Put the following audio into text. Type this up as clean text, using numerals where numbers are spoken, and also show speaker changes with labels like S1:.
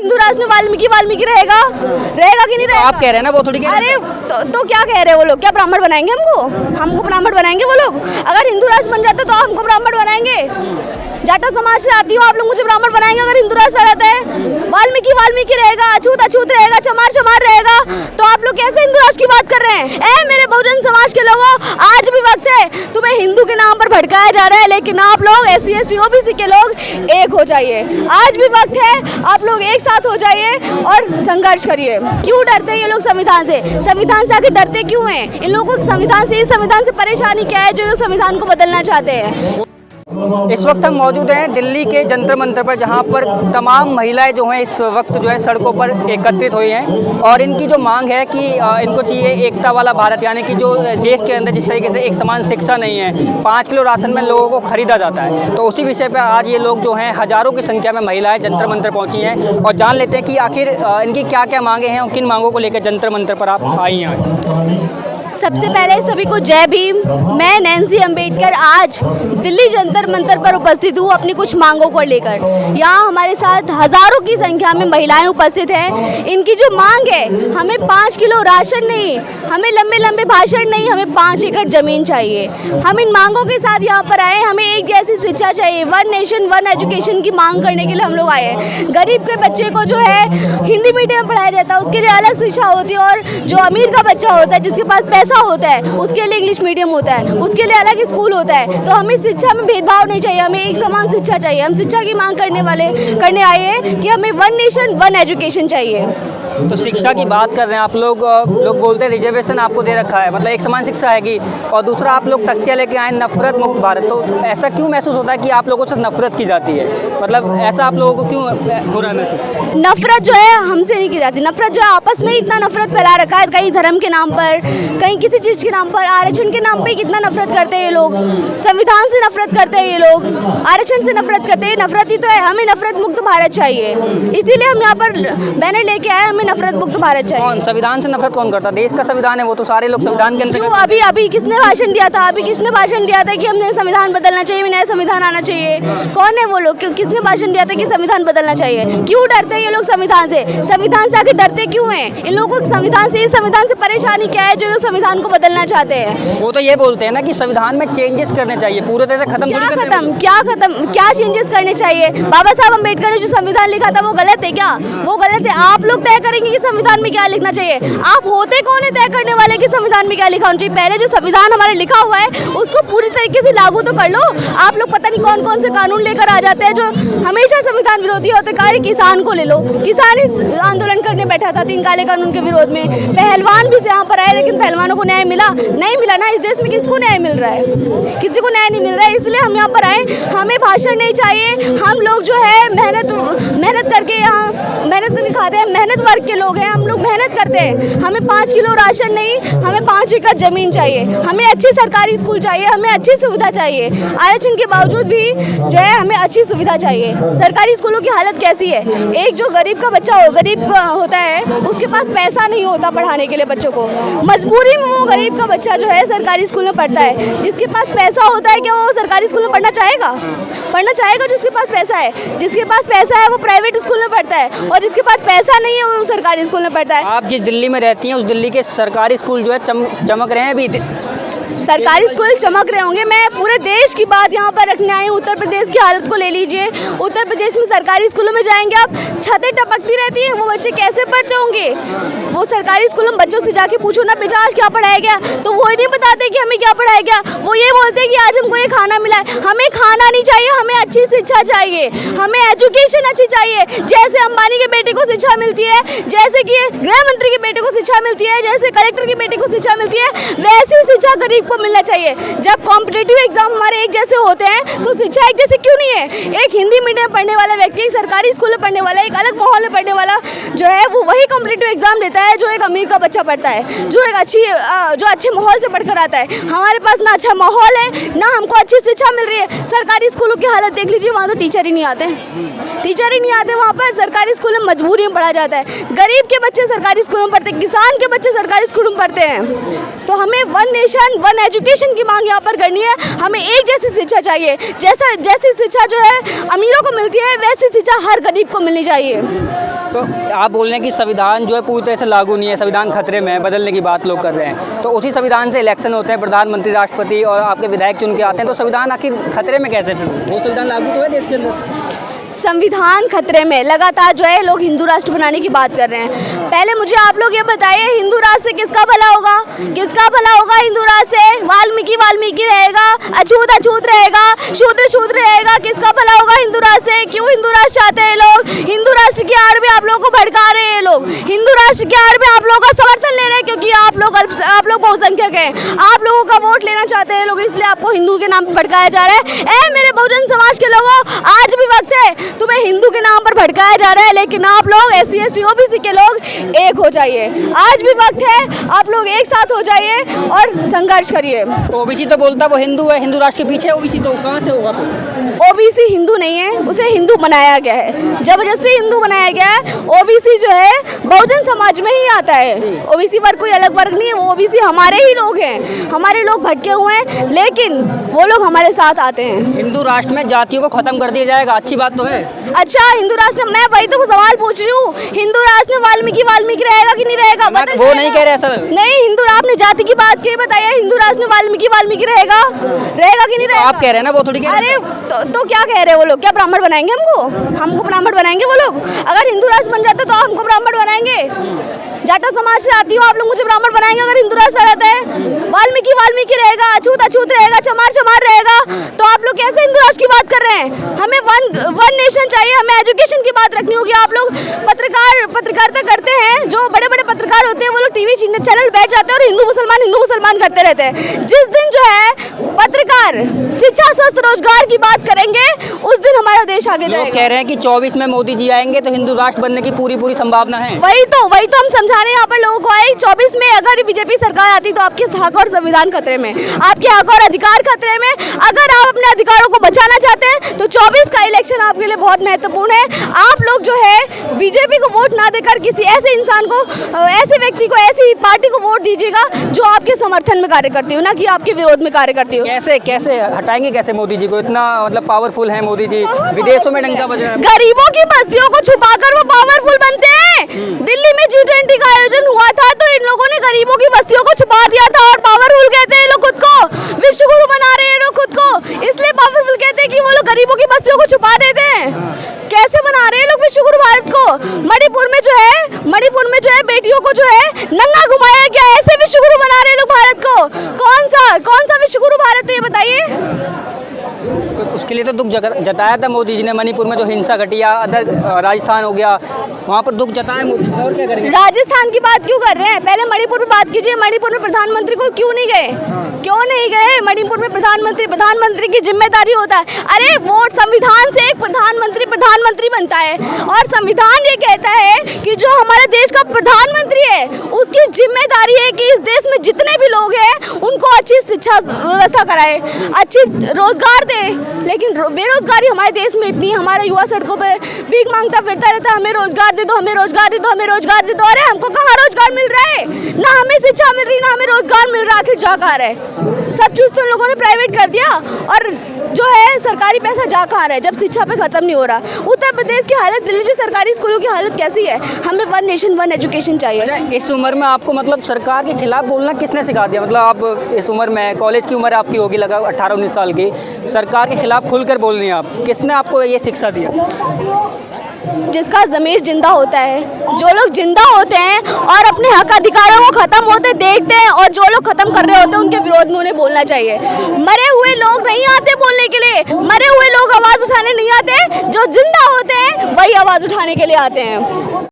S1: हिंदू राष्ट्र में वाल्मीकि रहेगा कि नहीं रहेगा?
S2: आप कह रहे हैं ना, वो थोड़ी कह रहे हैं।
S1: अरे तो क्या कह रहे हैं वो लोग? क्या ब्राह्मण बनाएंगे हमको ब्राह्मण बनाएंगे वो लोग? अगर हिंदू राष्ट्र बन जाते तो हमको ब्राह्मण बनाएंगे? जाटो समाज से आती हो, आप लोग मुझे ब्राह्मण बनाएंगे अगर हिंदू राष्ट्र रहता है? वाल्मीकि रहेगा, अछूत रहेगा, चमार रहेगा, तो आप लोग कैसे हिंदू राष्ट्र की बात कर रहे हैं? मेरे बहुजन समाज के लोगों, आज भी वक्त है। तुम्हें हिंदू के नाम पर भड़काया जा रहा है, लेकिन आप लोग SC ST OBC के लोग एक हो जाइए। आज भी वक्त है, आप लोग एक साथ हो जाइए और संघर्ष करिए। क्यों डरते हैं ये लोग संविधान से? संविधान से आके डरते क्यों हैं? इन लोगों को संविधान से परेशानी क्या है जो लोग संविधान को बदलना चाहते हैं?
S2: इस वक्त हम मौजूद हैं दिल्ली के जंतर मंतर पर, जहां पर तमाम महिलाएं जो हैं इस वक्त जो है सड़कों पर एकत्रित हुई हैं और इनकी जो मांग है कि इनको चाहिए एकता वाला भारत, यानी कि जो देश के अंदर जिस तरीके से एक समान शिक्षा नहीं है, 5 किलो राशन में लोगों को खरीदा जाता है, तो उसी विषय पर आज ये लोग जो हैं हज़ारों की संख्या में महिलाएं जंतर मंतर पहुँची हैं और जान लेते हैं कि आखिर इनकी क्या क्या मांगे हैं और किन मांगों को लेकर जंतर मंतर पर आप आई हैं।
S1: सबसे पहले सभी को जय भीम। मैं नैन्सी अंबेडकर आज दिल्ली जंतर मंतर पर उपस्थित हूँ अपनी कुछ मांगों को लेकर। यहाँ हमारे साथ हजारों की संख्या में महिलाएं उपस्थित हैं। इनकी जो मांग है, हमें 5 किलो राशन नहीं, हमें लंबे लंबे भाषण नहीं, हमें 5 एकड़ जमीन चाहिए। हम इन मांगों के साथ यहाँ पर आए। हमें एक जैसी शिक्षा चाहिए, 1 नेशन 1 एजुकेशन की मांग करने के लिए हम लोग आए हैं। गरीब के बच्चे को जो है हिंदी मीडियम में पढ़ाया जाता है, उसके लिए अलग शिक्षा होती है, और जो अमीर का बच्चा होता है, जिसके पास पैसा होता है, उसके लिए इंग्लिश मीडियम होता है, उसके लिए अलग स्कूल होता है। तो हमें शिक्षा में भेदभाव नहीं चाहिए, हमें एक समान शिक्षा चाहिए। हम शिक्षा की मांग करने आए हैं कि हमें 1 नेशन 1 एजुकेशन चाहिए।
S2: तो शिक्षा की बात कर रहे हैं आप लोग बोलते हैं रिजर्वेशन आपको दे रखा है, मतलब एक समान शिक्षा हैगी, और दूसरा आप लोग तख्तियाँ लेके आए नफरत मुक्त भारत। तो ऐसा क्यों महसूस होता है कि आप लोगों से नफरत की जाती है? मतलब ऐसा आप लोगों को क्यों हो रहा है महसूस?
S1: नफरत जो है हमसे नहीं की जाती। नफरत जो है आपस में इतना नफरत फैला रखा है, कहीं धर्म के नाम पर, कहीं किसी चीज़ के नाम पर, आरक्षण के नाम पे कितना नफरत करते हैं ये लोग, संविधान से नफरत करते हैं ये लोग, आरक्षण से नफरत करते हैं। नफरत ही तो है। हमें नफरत मुक्त भारत चाहिए, इसीलिए हम यहाँ पर बैनर लेके आए। हमें नफरत मुक्त भारत चाहिए।
S2: कौन संविधान से नफरत कौन करता? देश का संविधान है, वो तो सारे लोग संविधान के अंतर्गत।
S1: अभी किसने भाषण दिया था? किसने भाषण दिया था कि हमने संविधान बदलना चाहिए, नया संविधान आना चाहिए? कौन है वो लोग? किसने भाषण दिया था कि संविधान बदलना चाहिए? क्यों डरते हैं ये लोग संविधान से? संविधान से आके डरते क्यों हैं? इन लोगों को संविधान से परेशानी क्या है जो लोग संविधान को बदलना चाहते हैं?
S2: वो तो ये बोलते हैं ना कि संविधान में चेंजेस करने चाहिए, पूरे तरह से
S1: क्या चेंजेस करने चाहिए? बाबा साहब अम्बेडकर ने जो संविधान लिखा था वो गलत है क्या? वो गलत है। आप लोग तय करेंगे कि संविधान में क्या लिखना चाहिए? आप होते कौन है तय करने वाले कि संविधान में क्या लिखा होना चाहिए? पहले जो संविधान हमारा लिखा हुआ है उसको पूरी तरीके से लागू तो कर लो। आप लोग पता नहीं कौन कौन से कानून लेकर आ जाते हैं जो हमेशा संविधान विरोधी होते हैं। किसान को ले लो, किसान ही आंदोलन करने बैठा था 3 काले कानून के विरोध में। पहलवान भी यहाँ पर आए, लेकिन पहलवानों को न्याय मिला? नहीं मिला ना। इस देश में किसको न्याय मिल रहा है? किसी को न्याय नहीं मिल रहा है। इसलिए हम यहाँ पर आए। हमें भाषण नहीं चाहिए। हम लोग जो है मेहनत करके यहाँ मेहनत करके खाते हैं, मेहनत वर्ग के लोग हैं, हम लोग मेहनत करते हैं। हमें 5 किलो राशन नहीं, हमें 5 एकड़ जमीन चाहिए। हमें अच्छे सरकारी स्कूल चाहिए, हमें अच्छी सुविधा चाहिए। आरक्षण के बावजूद भी जो है हमें अच्छी सुविधा चाहिए। सरकारी स्कूलों की हालत कैसी है? एक जो गरीब का बच्चा होता है, उसके पास पैसा नहीं होता पढ़ाने के लिए बच्चों को। मजबूरी में वो गरीब का बच्चा जो है सरकारी स्कूल में पढ़ता है। जिसके पास पैसा होता है, क्या वो सरकारी स्कूल में पढ़ना चाहेगा? जिसके पास पैसा है। जिसके पास पैसा है वो प्राइवेट स्कूल में पढ़ता है, और जिसके पास पैसा नहीं है वो सरकारी स्कूल में पढ़ता है।
S2: आप जिस दिल्ली में रहती हैं उस दिल्ली के सरकारी स्कूल जो है चमक रहे हैं अभी?
S1: सरकारी स्कूल चमक रहे होंगे। मैं पूरे देश की बात यहाँ पर रखने आई हूँ। उत्तर प्रदेश की हालत को ले लीजिए। उत्तर प्रदेश में सरकारी स्कूलों में जाएंगे आप, छतें टपकती रहती हैं। वो बच्चे कैसे पढ़ते होंगे? वो सरकारी स्कूलों में बच्चों से जाके पूछो ना, बेटा आज क्या पढ़ाया गया, तो वो ही नहीं बताते कि हमें क्या पढ़ाया गया। वो ये बोलते हैं कि आज हमको ये खाना मिला है। हमें खाना नहीं चाहिए, हमें अच्छी शिक्षा चाहिए, हमें एजुकेशन अच्छी चाहिए। जैसे अंबानी के बेटे को शिक्षा मिलती है, जैसे कि गृह मंत्री के बेटे को शिक्षा मिलती है, जैसे कलेक्टर के बेटे को शिक्षा मिलती है, वैसी शिक्षा गरीब को मिलना चाहिए। जब कॉम्पिटिटिव एग्जाम हमारे एक जैसे होते हैं तो शिक्षा एक जैसे क्यों नहीं है? एक हिंदी मीडियम पढ़ने वाला व्यक्ति, एक सरकारी स्कूल में पढ़ने वाला, एक अलग माहौल में पढ़ने वाला जो है वो वही कॉम्पिटिटिव एग्जाम देता है जो एक अमीर का बच्चा पढ़ता है, जो अच्छे माहौल से पढ़कर आता है। हमारे पास ना अच्छा माहौल है, ना हमको अच्छी शिक्षा मिल रही है। सरकारी स्कूलों की हालत देख लीजिए, वहाँ तो टीचर ही नहीं आते। वहाँ पर सरकारी स्कूल में मजबूरी में पढ़ा जाता है। गरीब के बच्चे सरकारी स्कूल में पढ़ते हैं, किसान के बच्चे सरकारी स्कूल में पढ़ते हैं। तो हमें 1 नेशन वन एजुकेशन की मांग यहाँ पर करनी है। हमें एक जैसी शिक्षा चाहिए, जैसी शिक्षा जो है अमीरों को मिलती है वैसी शिक्षा हर गरीब को मिलनी चाहिए।
S2: तो आप बोल रहे हैं कि संविधान जो है पूरी तरह से लागू नहीं है, संविधान खतरे में है, बदलने की बात लोग कर रहे हैं। तो उसी संविधान से इलेक्शन होते हैं, प्रधानमंत्री, राष्ट्रपति और आपके विधायक चुन के आते हैं, तो संविधान आखिर खतरे में कैसे? वो संविधान लागू तो है देश के अंदर।
S1: संविधान खतरे में, लगातार जो है लोग हिंदू राष्ट्र बनाने की बात कर रहे हैं। पहले मुझे आप लोग ये बताइए, हिंदू राष्ट्र से किसका भला होगा? किसका भला होगा हिंदू राष्ट्र से? वाल्मीकि रहेगा, अछूत रहेगा, शूद्र रहेगा। किसका भला होगा हिंदू राष्ट्र से? क्यों हिंदू राष्ट्र चाहते हैं लोग? हिंदू राष्ट्र की आड़ में आप लोगों को भड़का रहे हैं लोग, हिंदू राष्ट्र की आड़ में आप लोगों का समर्थन ले रहे हैं, क्योंकि आप लोग बहुसंख्यक हैं, आप लोगों का वोट लेना चाहते हैं लोग, इसलिए आपको हिंदू के नाम पर भड़काया जा रहा है। ए मेरे बहुजन समाज के लोगों, आज भी वक्त है, तुम्हें हिंदू के नाम पर भड़काया जा रहा है, लेकिन आप लोग SC ST OBC के लोग एक हो जाइए। आज भी वक्त है, आप लोग एक साथ हो जाइए और संघर्ष करिए।
S2: OBC तो बोलता वो हिंदू है, हिंदू राष्ट्र के पीछे OBC, तो कहाँ से होगा?
S1: OBC हिंदू नहीं है, उसे हिंदू बनाया गया है, जबरदस्ती हिंदू बनाया गया है। OBC जो है बहुजन समाज में ही आता है, OBC वर्ग कोई अलग वर्ग नहीं है, OBC हमारे ही लोग हैं, हमारे लोग भटके हुए हैं, लेकिन वो लोग हमारे साथ आते हैं।
S2: हिंदू राष्ट्र में जातियों को खत्म कर दिया जाएगा, अच्छी बात तो है।
S1: अच्छा, हिंदू राष्ट्र, मैं वही तो सवाल पूछ रही हूँ, हिंदू राष्ट्र में वाल्मीकि रहेगा कि नहीं रहेगा?
S2: वो नहीं कह रहे सर।
S1: नहीं, हिंदू, आपने जाति की बात की, बताइए हिंदू राष्ट्र में वाल्मीकि रहेगा कि नहीं रहेगा?
S2: आप कह रहे हैं ना, वो थोड़ी कह रहे हैं।
S1: अरे तो क्या कह रहे हैं वो लोग? क्या ब्राह्मण बनाएंगे हमको ब्राह्मण बनाएंगे वो लोग? अगर हिंदू राष्ट्र बन जाते तो हमको ब्राह्मण बनाएंगे? जाटो समाज से आती हो, आप लोग मुझे ब्राह्मण बनाएंगे अगर हिंदू राष्ट्र रहता है? वाल्मीकि रहेगा, अछूत रहेगा, चमार रहेगा, तो आप लोग कैसे हिंदू राष्ट्र की बात कर रहे हैं? हमें वन नेशन चाहिए, हमें एजुकेशन की बात रखनी होगी। आप लोग पत्रकारिता करते हैं, जो बड़े बड़े पत्रकार होते हैं वो लोग टीवी चैनल बैठ जाते हैं और हिंदू मुसलमान करते रहते हैं। जिस दिन जो है पत्रकार शिक्षा, स्वास्थ्य, रोजगार की बात करेंगे, उस दिन हमारा देश आगे जाएगा।
S2: लोग कह रहे हैं कि 24 में मोदी जी आएंगे तो हिंदू राष्ट्र बनने की पूरी संभावना है।
S1: वही तो हम समझाने यहाँ पर लोगों को आए। 24 में अगर बीजेपी सरकार आती तो आपके हक और संविधान खतरे में, आपके हक और अधिकार खतरे में। अगर आप अपने अधिकारों को बचाना चाहते हैं तो 24 का इलेक्शन आपके लिए बहुत महत्वपूर्ण है। आप लोग जो है बीजेपी को वोट ना देकर किसी ऐसे इंसान को, ऐसे व्यक्ति को, ऐसी पार्टी को वोट दीजिएगा जो आपके समर्थन में कार्य करती हो, ना कि आपके विरोध में कार्य करती हो।
S2: कैसे हटाएंगे कैसे मोदी जी को? इतना मतलब पावरफुल है मोदी जी, विदेशों में डंका बज रहा है।
S1: गरीबों की बस्तियों को छुपाकर वो पावरफुल बनते हैं। दिल्ली में G20 का आयोजन हुआ था तो इन लोगों ने गरीबों की बस्तियों को छुपा दिया था और पावरफुल कहते हैं लोग खुद को, विश्व गुरु बना रहे हैं लोग खुद को, इसलिए पावरफुल कहते हैं कि वो लोग गरीबों की बस्तियों को छुपा देते हैं। कैसे बना रहे हैं लोग विश्व गुरु भारत को? मणिपुर में जो है बेटियों को जो है नंगा घुमाया गया, ऐसे विश्व गुरु बना रहे हैं लोग भारत को। कौन सा विश्व गुरु भारत है ये बताइए?
S2: उसके लिए तो दुख जताया था मोदी जी ने। मणिपुर में जो हिंसा घटी, अदर राजस्थान हो गया, वहाँ पर दुख जताया मोदी जी। और क्या करेंगे? राजस्थान की बात क्यों कर रहे हैं? पहले मणिपुर में बात कीजिए। मणिपुर में प्रधानमंत्री को क्यों नहीं गए? मणिपुर में प्रधानमंत्री की जिम्मेदारी होता है। अरे वोट, संविधान से एक प्रधानमंत्री बनता है और संविधान ये कहता है कि जो हमारे देश का प्रधानमंत्री है उसकी जिम्मेदारी है कि इस देश में जितने भी लोग हैं उनको अच्छी शिक्षा व्यवस्था कराए, अच्छी रोजगार दे। लेकिन बेरोजगारी हमारे देश में इतनी है, हमारा युवा सड़कों पे भीख मांगता फिरता रहता है, हमें रोजगार दे दो, हमें रोजगार दे दो, हमें रोजगार दे दो। अरे हमको कहाँ रोजगार मिल रहा है? ना हमें शिक्षा मिल रही, ना हमें रोजगार मिल रहा। आखिर जा कहाँ रहे? सब चीज तो लोगों ने प्राइवेट कर दिया और जो है सरकारी पैसा जा कहाँ रहा है जब शिक्षा पे खत्म नहीं हो रहा। उत्तर प्रदेश की हालत, दिल्ली की सरकारी स्कूलों की हालत कैसी है? हमें वन नेशन वन एजुकेशन चाहिए। इस उम्र में आपको मतलब सरकार के खिलाफ बोलना किसने सिखा दिया? मतलब आप इस उम्र में, कॉलेज की उम्र आपकी होगी लगा 18-19 साल की, सरकार के खिलाफ खुलकर बोल रही हैं आप, किसने आपको ये शिक्षा दिया?
S1: जिसका ज़मीर जिंदा होता है, जो लोग जिंदा होते हैं और अपने हक अधिकारों को खत्म होते देखते हैं और जो लोग खत्म कर रहे होते हैं उनके विरोध में उन्हें बोलना चाहिए। मरे हुए लोग नहीं आते बोलने के लिए, मरे हुए लोग आवाज़ उठाने नहीं आते, जो जिंदा होते हैं वही आवाज़ उठाने के लिए आते हैं।